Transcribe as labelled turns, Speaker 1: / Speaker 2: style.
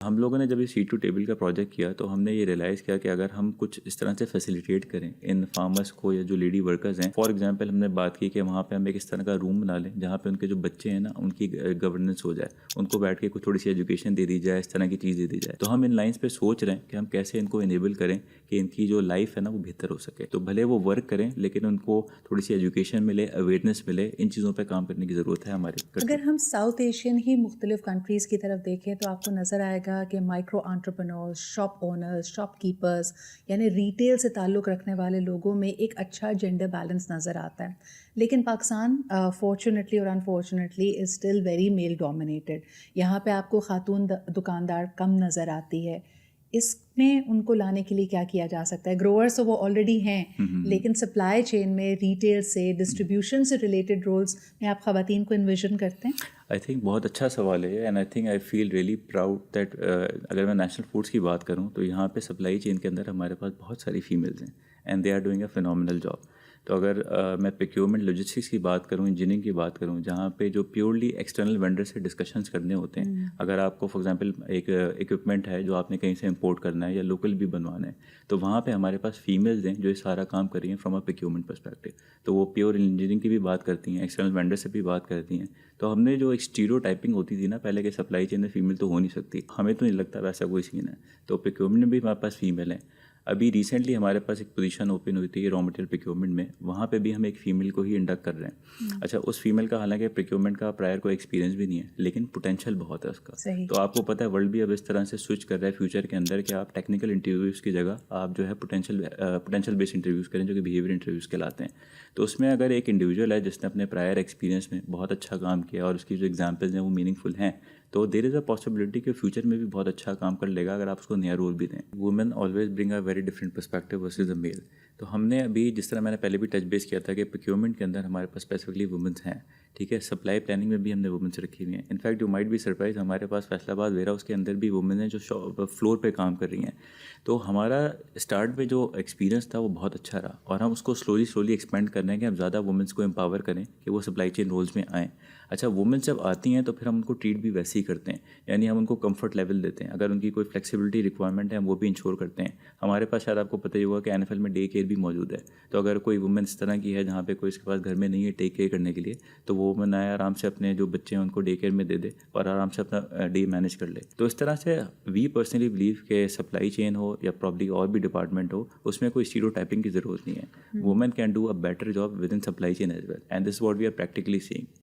Speaker 1: हम लोगों ने जब ये सीट टू टेबल का प्रोजेक्ट किया तो हमने ये रियलाइज़ किया कि अगर हम कुछ इस तरह से फैसिलिटेट करें इन फार्मर्स को या जो लेडी वर्कर्स हैं, फॉर एग्जांपल हमने बात की कि वहाँ पे हम एक इस तरह का रूम बना लें जहाँ पे उनके जो बच्चे हैं ना उनकी गवर्नेंस हो जाए, उनको बैठ के कुछ थोड़ी सी एजुकेशन दे दी जाए, इस तरह की चीज़ दे दी जाए। तो हम इन लाइन्स पे सोच रहे हैं कि हम कैसे इनको इनेबल करें कि इनकी जो लाइफ है ना वो बेहतर हो सके। तो भले वो वर्क करें लेकिन उनको थोड़ी सी एजुकेशन मिले, अवेयरनेस मिले, इन चीज़ों पर काम करने की ज़रूरत है हमारी।
Speaker 2: अगर हम साउथ एशियन ही मुख्तलिफ कंट्रीज़ की तरफ देखें तो आपको नज़र आएगा कि micro entrepreneurs, shop owners, shopkeepers यानी रिटेल से ताल्लुक़ रखने वाले लोगों में एक अच्छा जेंडर बैलेंस नज़र आता है। लेकिन पाकिस्तान फॉर्चुनेटली और unfortunately is still very male dominated. यहाँ पे आपको खातून दुकानदार कम नज़र आती है। इसमें उनको लाने के लिए क्या किया जा सकता है? ग्रोअर्स तो वो ऑलरेडी हैं, लेकिन सप्लाई चेन में रिटेल से डिस्ट्रीब्यूशन से रिलेटेड रोल्स में आप ख़वातीन को इन्विजन करते हैं?
Speaker 1: आई थिंक बहुत अच्छा सवाल है and I think I feel really proud that अगर मैं नेशनल फूड्स की बात करूं तो यहाँ पे सप्लाई चेन के अंदर हमारे पास बहुत सारी फीमेल्स हैं and they are doing a phenomenal job. तो अगर मैं प्रोक्योरमेंट लॉजिस्टिक्स की बात करूं, इंजीनियरिंग की बात करूं, जहाँ पे जो प्योरली एक्सटर्नल वेंडर से डिस्कशंस करने होते हैं, अगर आपको फॉर एग्जांपल एक इक्विपमेंट है जो आपने कहीं से इंपोर्ट करना है या लोकल भी बनवाना है, तो वहाँ पे हमारे पास फीमेल्स हैं जो ये सारा काम कर रही हैं फ्रॉम अ प्रोक्योरमेंट पर्सपेक्टिव। तो वो प्योर इंजीनियरिंग की भी बात करती हैं, एक्सटर्नल वेंडर से भी बात करती हैं। तो हमने जो एक स्टीरियोटाइपिंग होती थी ना पहले के सप्लाई चेन में फीमेल तो हो नहीं सकती, हमें तो नहीं लगता वैसा कोई सीन है। तो प्रोक्योरमेंट में भी हमारे पास फीमेल हैं। अभी रिसेंटली हमारे पास एक पोजीशन ओपन हुई थी रॉ मटेरियल प्रोक्योरमेंट में, वहाँ पे भी हम एक फ़ीमेल को ही इंडक्ट कर रहे हैं। अच्छा, उस फीमेल का हालांकि प्रोक्योरमेंट का प्रायर कोई एक्सपीरियंस भी नहीं है लेकिन पोटेंशियल बहुत है उसका।
Speaker 2: सही।
Speaker 1: तो आपको पता है वर्ल्ड भी अब इस तरह से स्विच कर रहा है फ्यूचर के अंदर कि आप टेक्निकल इंटरव्यूज़ की जगह आप जो है पोटेंशियल बेस्ड इंटरव्यूज़ करें जो कि बिहेवियर इंटरव्यूज़ कहलाते हैं। तो उसमें अगर एक इंडिविजुअल है जिसने अपने प्रायर एक्सपीरियंस में बहुत अच्छा काम किया और उसकी जो एग्जाम्पल्स हैं वो मीनिंगफुल हैं, तो देर इज़ अ पॉसिबिलिटी कि फ्यूचर में भी बहुत अच्छा काम कर लेगा अगर आप उसको नया रोल भी दें। Women always bring a very different perspective versus a male. तो हमने अभी जिस तरह मैंने पहले भी टच बेस किया था कि प्रोक्योरमेंट के अंदर हमारे पास स्पेसिफिकली वुमेन्स हैं, ठीक है। सप्लाई प्लानिंग में भी हमने वुमेन्स रखी हुई हैं। In fact you might be surprise, हमारे पास फैसलाबाद वेयर हाउस के अंदर भी वुमेन हैं जो फ्लोर पे काम कर रही हैं। तो हमारा स्टार्ट में जो एक्सपीरियंस था वो बहुत अच्छा रहा और हम उसको स्लोली एक्सपेंड कर रहे हैं कि हम ज़्यादा वुमेन्स को एम्पावर करें कि वो सप्लाई चेन रोल्स में आएँ। अच्छा, वुमेन्स जब आती हैं तो फिर हम उनको ट्रीट भी वैसे ही करते हैं, यानी हम उनको कंफर्ट लेवल देते हैं। अगर उनकी कोई फ्लेक्सिबिलिटी रिक्वायरमेंट है हम वो भी इंश्योर करते हैं। हमारे पास शायद आपको पता ही होगा कि एनएफएल में डे केयर भी मौजूद है। तो अगर कोई वुमेन इस तरह की है जहाँ पे कोई इसके पास घर में नहीं है टेक केयर करने के लिए, तो वो वुमेन आए आराम से अपने जो बच्चे हैं उनको डे केयर में दे दे और आराम से अपना डे मैनेज कर ले। तो इस तरह से वी पर्सनली बिलीव के सप्लाई चेन हो या प्रॉब्ली और भी डिपार्टमेंट हो, उसमें कोई स्टीरियोटाइपिंग की ज़रूरत नहीं है। Women can do a better job within supply chain as well and this what we are practically seeing.